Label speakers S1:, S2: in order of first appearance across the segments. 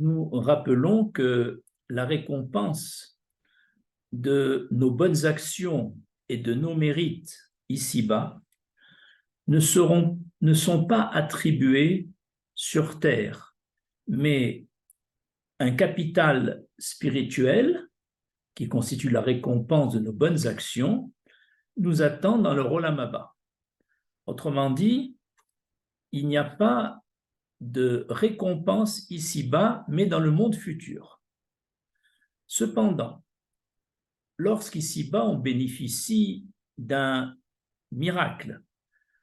S1: nous rappelons que la récompense de nos bonnes actions et de nos mérites ici-bas ne sont pas attribués sur terre, mais un capital spirituel qui constitue la récompense de nos bonnes actions nous attend dans le Olam Haba. Autrement dit, il n'y a pas de récompense ici-bas, mais dans le monde futur. Cependant, lorsqu'ici-bas on bénéficie d'un miracle,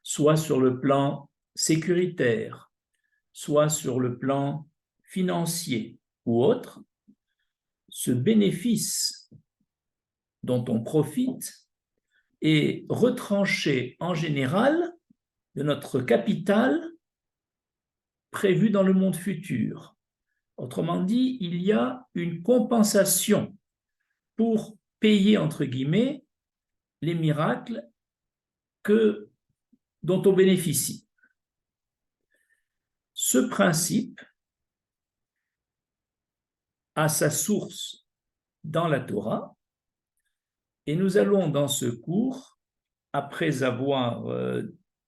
S1: soit sur le plan sécuritaire, soit sur le plan financier ou autre, ce bénéfice dont on profite est retranché en général de notre capital prévu dans le monde futur. Autrement dit, il y a une compensation pour payer, entre guillemets, les miracles dont on bénéficie. Ce principe a sa source dans la Torah et nous allons dans ce cours, après avoir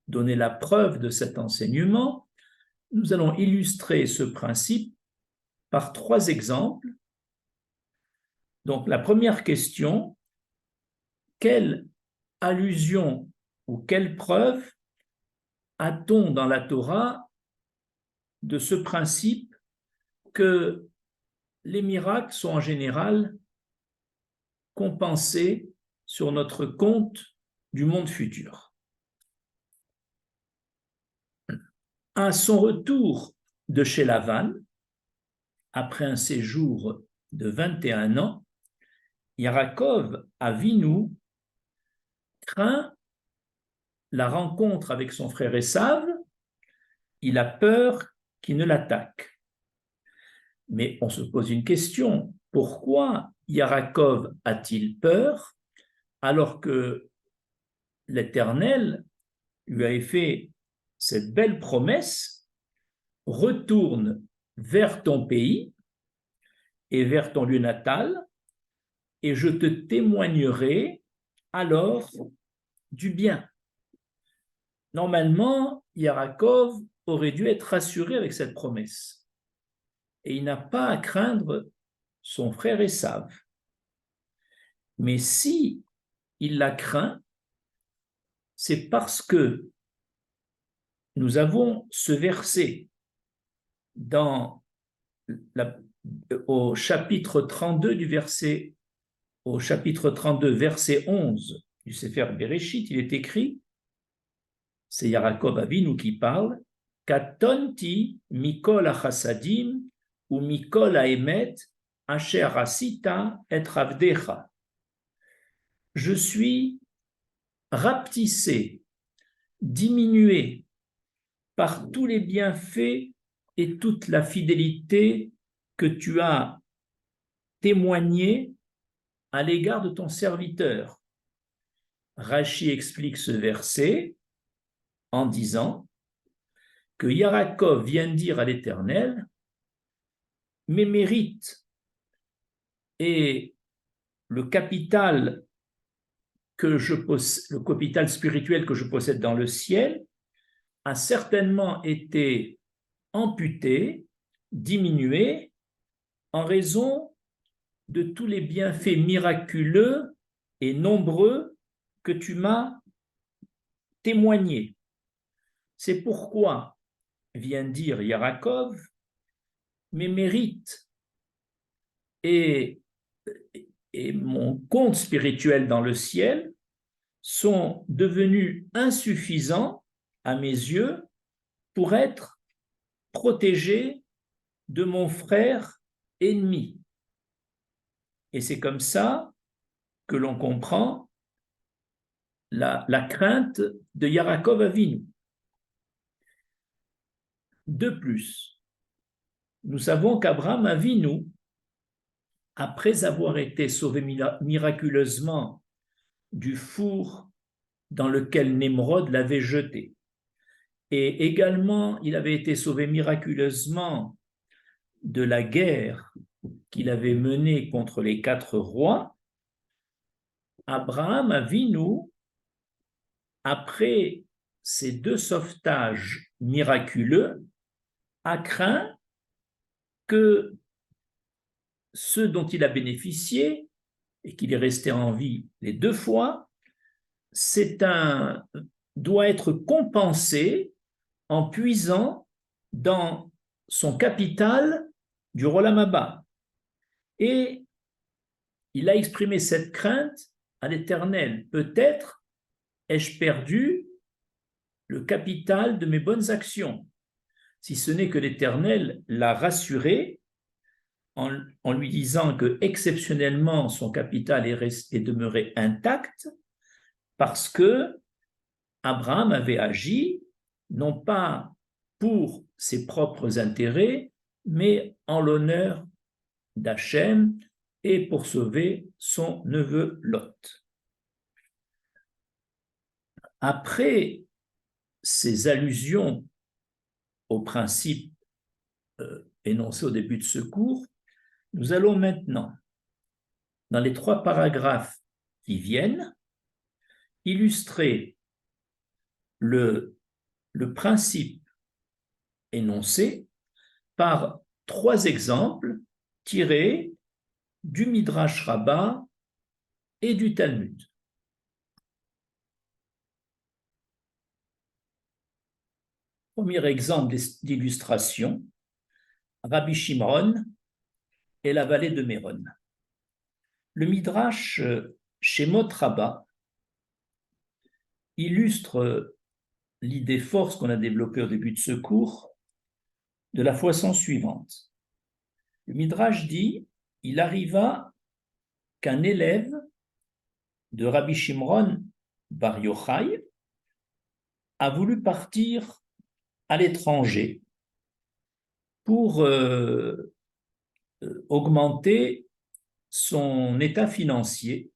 S1: donné la preuve de cet enseignement, nous allons illustrer ce principe par 3 exemples. Donc la première question, quelle allusion ou quelle preuve a-t-on dans la Torah de ce principe que les miracles sont en général compensés sur notre compte du monde futur? À son retour de chez Lavan, après un séjour de 21 ans, Yaakov Avinu craint la rencontre avec son frère Esav, il a peur qu'il ne l'attaque. Mais on se pose une question, pourquoi Yaakov a-t-il peur alors que l'Éternel lui avait fait cette belle promesse: retourne vers ton pays et vers ton lieu natal, et je te témoignerai alors du bien. Normalement, Yaakov aurait dû être rassuré avec cette promesse. Et il n'a pas à craindre son frère Esav. Mais si il la craint, c'est parce que nous avons ce verset au chapitre 32 verset 11 du Sefer Bereshit, il est écrit, c'est Yaakov Avinu qui parle, Katonti mikol hachasadim ou mikol haemet asher asita et avdecha. Je suis rapetissé, diminué par tous les bienfaits et toute la fidélité que tu as témoigné à l'égard de ton serviteur. Rashi explique ce verset en disant que Yaakov vient dire à l'Éternel: mes mérites et le capital le capital spirituel que je possède dans le ciel a certainement été amputé, diminué en raison de tous les bienfaits miraculeux et nombreux que tu m'as témoignés. C'est pourquoi, vient dire Yaakov, mes mérites et mon compte spirituel dans le ciel sont devenus insuffisants à mes yeux pour être protégés de mon frère ennemi. Et c'est comme ça que l'on comprend la crainte de Yaakov Avinu. De plus, nous savons qu'Abraham Avinu, après avoir été sauvé miraculeusement du four dans lequel Nemrod l'avait jeté, et également il avait été sauvé miraculeusement de la guerre qu'il avait menée contre les 4 rois, Abraham Avinu, après ces 2 sauvetages miraculeux, a craint que ceux dont il a bénéficié et qu'il est resté en vie les 2 fois, doit être compensé en puisant dans son capital du Rolam Abba. Et il a exprimé cette crainte à l'Éternel. Peut-être ai-je perdu le capital de mes bonnes actions, si ce n'est que l'Éternel l'a rassuré en lui disant que exceptionnellement son capital est demeuré intact parce que Abraham avait agi non pas pour ses propres intérêts, mais en l'honneur d'Hachem et pour sauver son neveu Lot. Après ces allusions aux principes énoncés au début de ce cours, nous allons maintenant, dans les 3 paragraphes qui viennent, illustrer le principe énoncé par 3 exemples tirés du Midrash Rabbah et du Talmud. Premier exemple d'illustration, Rabbi Shimron et la vallée de Méron. Le Midrash Shemot Rabbah illustre l'idée force qu'on a développée au début de ce cours de la façon suivante. Le Midrash dit, il arriva qu'un élève de Rabbi Shimron Bar Yochai a voulu partir à l'étranger pour augmenter son état financier.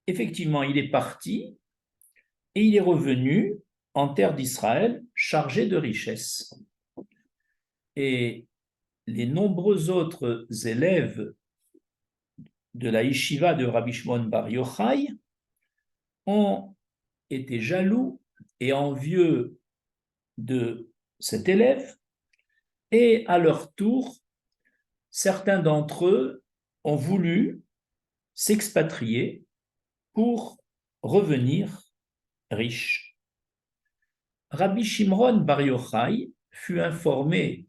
S1: Effectivement, il est parti et il est revenu en terre d'Israël chargé de richesses. Et les nombreux autres élèves de la yeshiva de Rabbi Shimon Bar Yochai ont été jaloux et envieux de cet élève, et à leur tour, certains d'entre eux ont voulu s'expatrier pour revenir riches. Rabbi Shimon Bar Yochai fut informé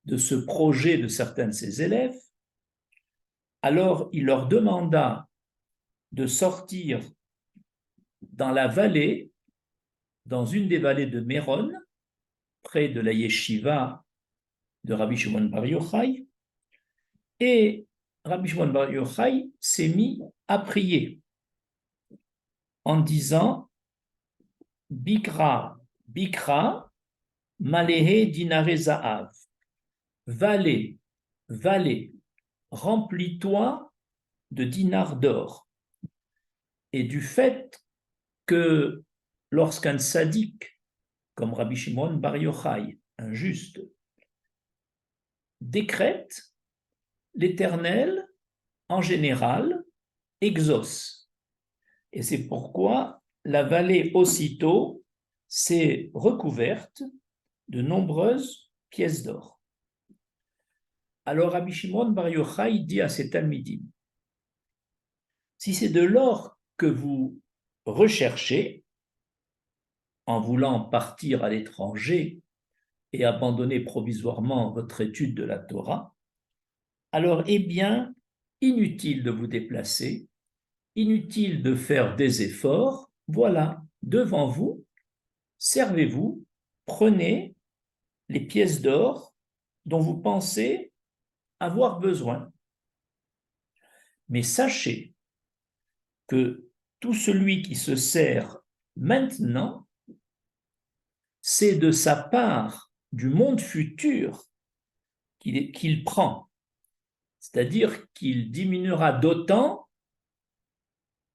S1: de ce projet de certains de ses élèves, alors il leur demanda de sortir dans la vallée, dans une des vallées de Méron, près de la yeshiva de Rabbi Shimon Bar Yochai, et Rabbi Shimon Bar Yochai s'est mis à prier en disant Bikra, Bikra, Malehe dinare za'av, vallée, vallée, remplis-toi de dinars d'or. Et du fait que lorsqu'un sadique, comme Rabbi Shimon Bar Yochai, un juste, décrète, l'Éternel, en général, exauce. Et c'est pourquoi la vallée aussitôt s'est recouverte de nombreuses pièces d'or. Alors Rabbi Shimon Bar Yochai dit à ses talmidim, si c'est de l'or que vous recherchez, en voulant partir à l'étranger et abandonner provisoirement votre étude de la Torah, alors eh bien, inutile de vous déplacer, inutile de faire des efforts, voilà, devant vous, servez-vous, prenez les pièces d'or dont vous pensez avoir besoin. Mais sachez que tout celui qui se sert maintenant, c'est de sa part du monde futur qu'il prend. C'est-à-dire qu'il diminuera d'autant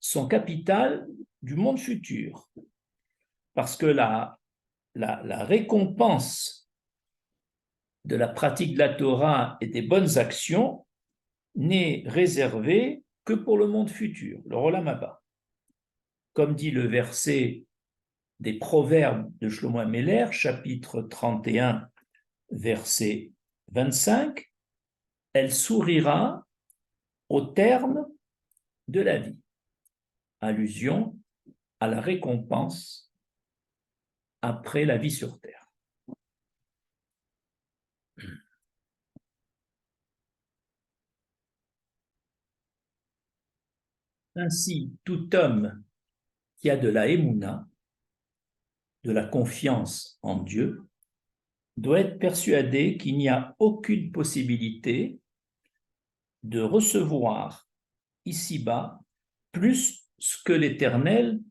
S1: son capital du monde futur. Parce que la récompense de la pratique de la Torah et des bonnes actions n'est réservé que pour le monde futur, le Olam Haba. Comme dit le verset des Proverbes de Shlomo Ameler, chapitre 31, verset 25, elle sourira au terme de la vie. Allusion à la récompense après la vie sur terre. Ainsi, tout homme qui a de la émouna, de la confiance en Dieu, doit être persuadé qu'il n'y a aucune possibilité de recevoir ici-bas plus ce que l'Éternel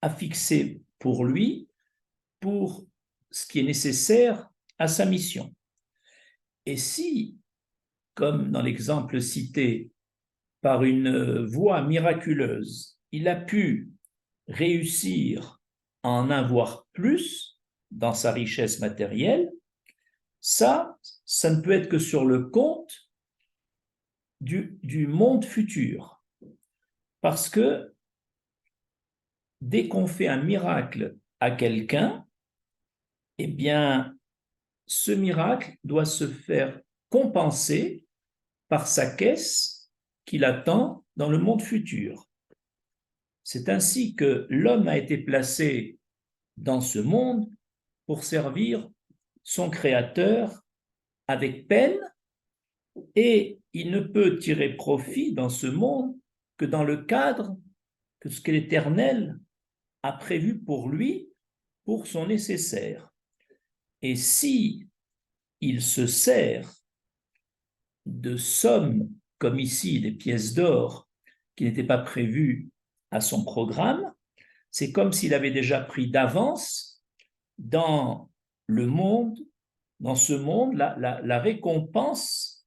S1: a fixé pour lui, pour ce qui est nécessaire à sa mission. Et si, comme dans l'exemple cité, par une voie miraculeuse, il a pu réussir à en avoir plus dans sa richesse matérielle, ça ne peut être que sur le compte du monde futur. Parce que dès qu'on fait un miracle à quelqu'un, eh bien, ce miracle doit se faire compenser par sa caisse qu'il attend dans le monde futur. C'est ainsi que l'homme a été placé dans ce monde pour servir son Créateur avec peine, et il ne peut tirer profit dans ce monde que dans le cadre que ce que l'Éternel a prévu pour lui, pour son nécessaire. Et si il se sert de sommes, comme ici des pièces d'or, qui n'étaient pas prévues à son programme, c'est comme s'il avait déjà pris d'avance dans le monde, dans ce monde, la récompense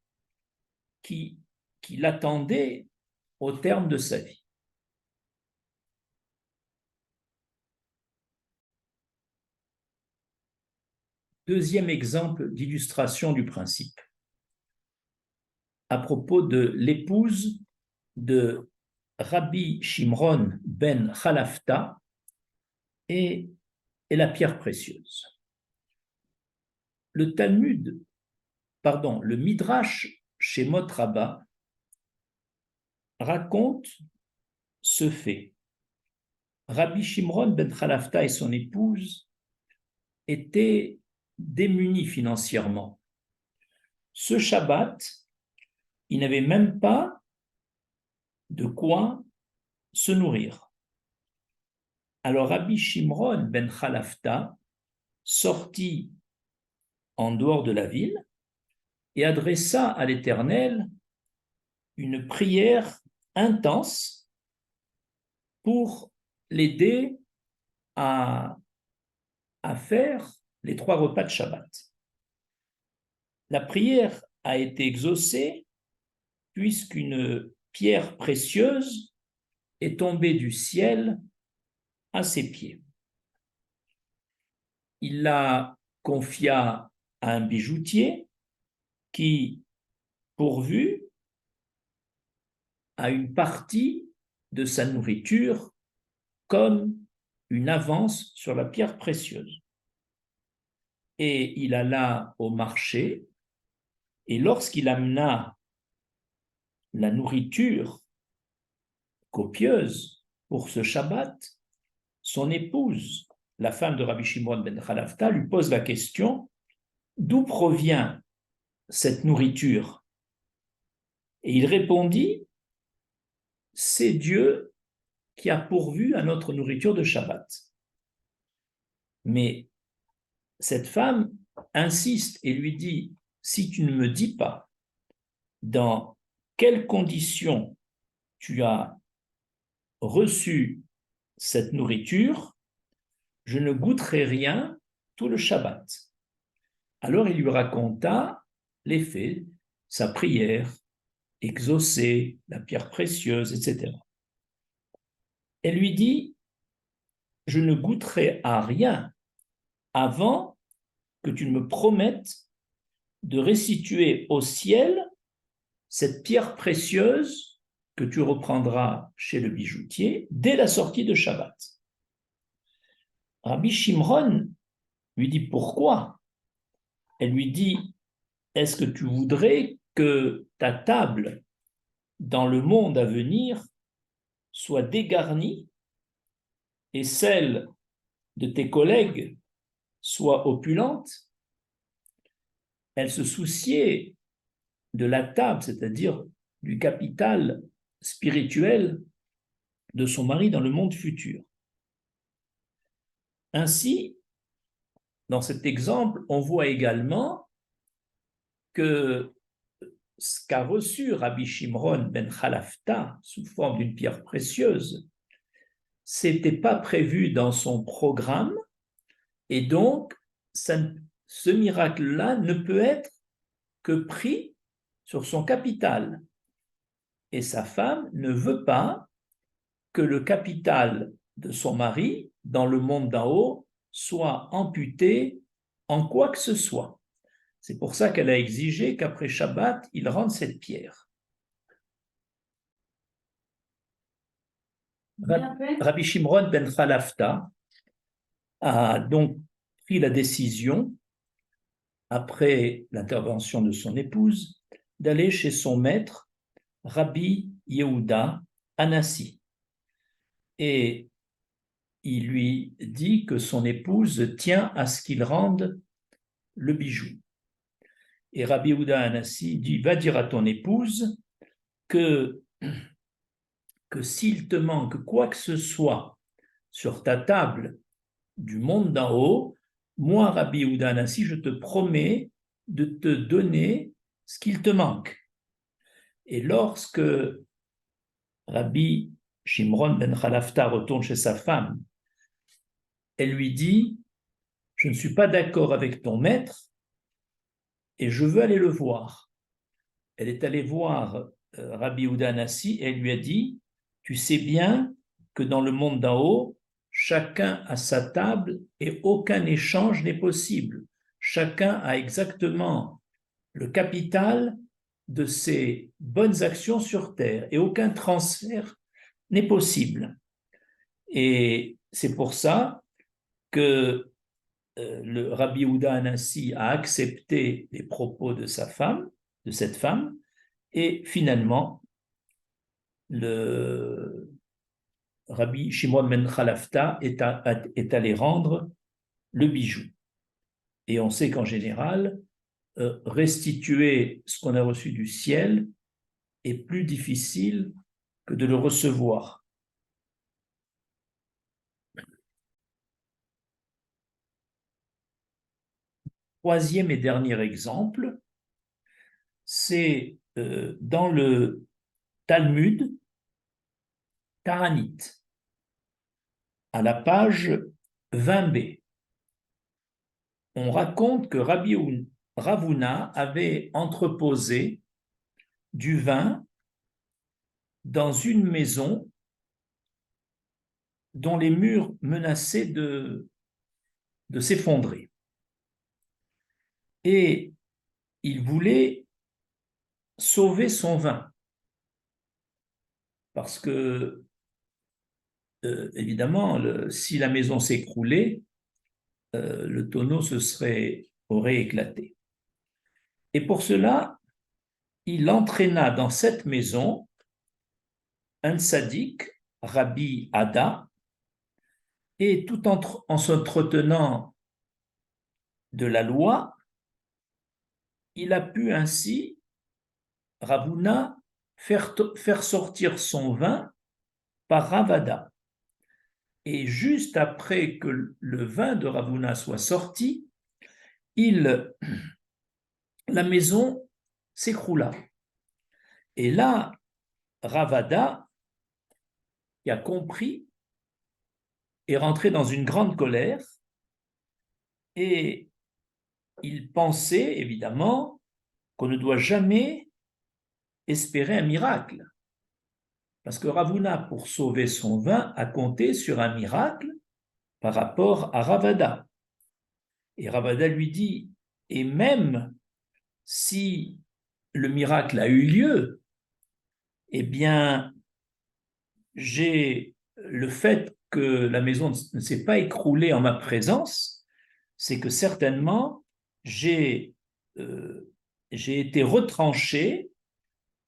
S1: qui l'attendait au terme de sa vie. Deuxième exemple d'illustration du principe, à propos de l'épouse de Rabbi Shimron ben Chalafta et la pierre précieuse. Le Midrash Shemot Rabbah raconte ce fait. Rabbi Shimron ben Chalafta et son épouse étaient démunis financièrement. Ce Shabbat, ils n'avaient même pas de quoi se nourrir. Alors Rabbi Shimron ben Chalafta sortit en dehors de la ville et adressa à l'Éternel une prière intense pour l'aider à faire les 3 repas de Shabbat. La prière a été exaucée puisqu'une pierre précieuse est tombée du ciel à ses pieds. Il la confia à un bijoutier qui, pourvu à une partie de sa nourriture comme une avance sur la pierre précieuse. Et il alla au marché, et lorsqu'il amena la nourriture copieuse pour ce Shabbat, son épouse, la femme de Rabbi Shimon ben Chalafta, lui pose la question: d'où provient cette nourriture? Et il répondit: c'est Dieu qui a pourvu à notre nourriture de Shabbat. Mais cette femme insiste et lui dit: si tu ne me dis pas dans quelles conditions tu as reçu cette nourriture, je ne goûterai rien tout le Shabbat. Alors il lui raconta les faits, sa prière exaucée, la pierre précieuse, etc. Elle lui dit: je ne goûterai à rien avant que tu ne me promettes de restituer au ciel cette pierre précieuse que tu reprendras chez le bijoutier dès la sortie de Shabbat. Rabbi Shimron lui dit pourquoi? Elle lui dit, est-ce que tu voudrais que ta table dans le monde à venir soit dégarnie et celle de tes collègues soit opulente? Elle se souciait de la table, c'est-à-dire du capital spirituel de son mari dans le monde futur. Ainsi, dans cet exemple, on voit également que ce qu'a reçu Rabbi Shimron ben Chalafta sous forme d'une pierre précieuse, c'était pas prévu dans son programme, et donc ce miracle-là ne peut être que pris sur son capital. Et sa femme ne veut pas que le capital de son mari dans le monde d'en haut soit amputé en quoi que ce soit. C'est pour ça qu'elle a exigé qu'après Shabbat, il rende cette pierre. Rabbi Shimron ben Chalafta a donc pris la décision, après l'intervention de son épouse, d'aller chez son maître, Rabbi Yehuda Anassi. Et il lui dit que son épouse tient à ce qu'il rende le bijou. Et Rabbi Yehuda Anassi dit, va dire à ton épouse que s'il te manque quoi que ce soit sur ta table du monde d'en haut, moi, Rabbi Yehuda Anassi, je te promets de te donner ce qu'il te manque. Et lorsque Rabbi Shimron ben Chalafta retourne chez sa femme, elle lui dit, je ne suis pas d'accord avec ton maître et je veux aller le voir. Elle est allée voir Rabbi Yehuda Anassi et elle lui a dit, tu sais bien que dans le monde d'en haut, chacun a sa table et aucun échange n'est possible. Chacun a exactement le capital de ses bonnes actions sur terre et aucun transfert n'est possible. Et c'est pour ça que le Rabbi Yehuda Anassi a accepté les propos de sa femme, de cette femme, et finalement, le Rabbi Shimon ben Chalafta est allé rendre le bijou. Et on sait qu'en général, restituer ce qu'on a reçu du ciel est plus difficile que de le recevoir. Troisième et dernier exemple, c'est dans le Talmud Ta'anit, à la page 20b. On raconte que Rabbi Ravuna avait entreposé du vin dans une maison dont les murs menaçaient de s'effondrer. Et il voulait sauver son vin. Parce que, évidemment, si la maison s'écroulait, le tonneau aurait éclaté. Et pour cela, il entraîna dans cette maison un tzaddik, Rabbi Ada, et tout en s'entretenant de la loi, il a pu ainsi, Ravuna, faire sortir son vin par Ravada. Et juste après que le vin de Ravuna soit sorti, la maison s'écroula. Et là, Ravada, qui a compris, est rentré dans une grande colère et il pensait évidemment qu'on ne doit jamais espérer un miracle. Parce que Ravuna, pour sauver son vin, a compté sur un miracle par rapport à Ravada. Et Ravada lui dit, et même si le miracle a eu lieu, eh bien, j'ai le fait que la maison ne s'est pas écroulée en ma présence, c'est que certainement j'ai été retranché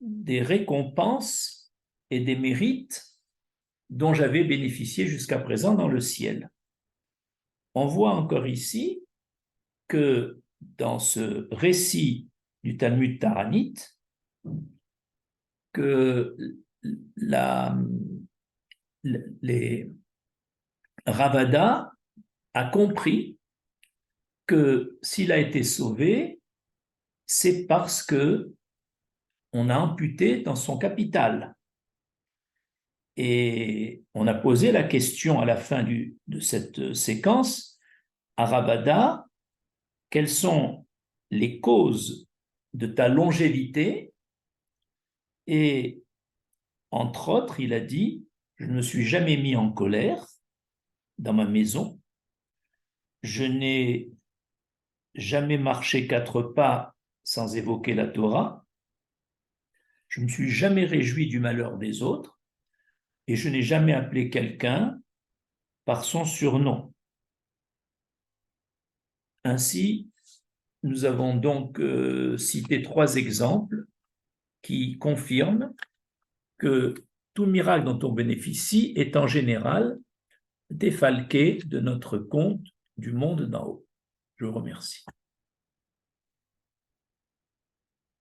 S1: des récompenses et des mérites dont j'avais bénéficié jusqu'à présent dans le ciel. On voit encore ici que dans ce récit du Talmud taranite, que les Ravada a compris que s'il a été sauvé, c'est parce que on a amputé dans son capital. Et on a posé la question à la fin de cette séquence à Ravada, quelles sont les causes de ta longévité? Et entre autres, il a dit, je ne me suis jamais mis en colère dans ma maison, je n'ai jamais marché 4 pas sans évoquer la Torah, je ne me suis jamais réjoui du malheur des autres et je n'ai jamais appelé quelqu'un par son surnom. Ainsi, nous avons donc cité 3 exemples qui confirment que tout miracle dont on bénéficie est en général défalqué de notre compte du monde d'en haut. Je vous remercie.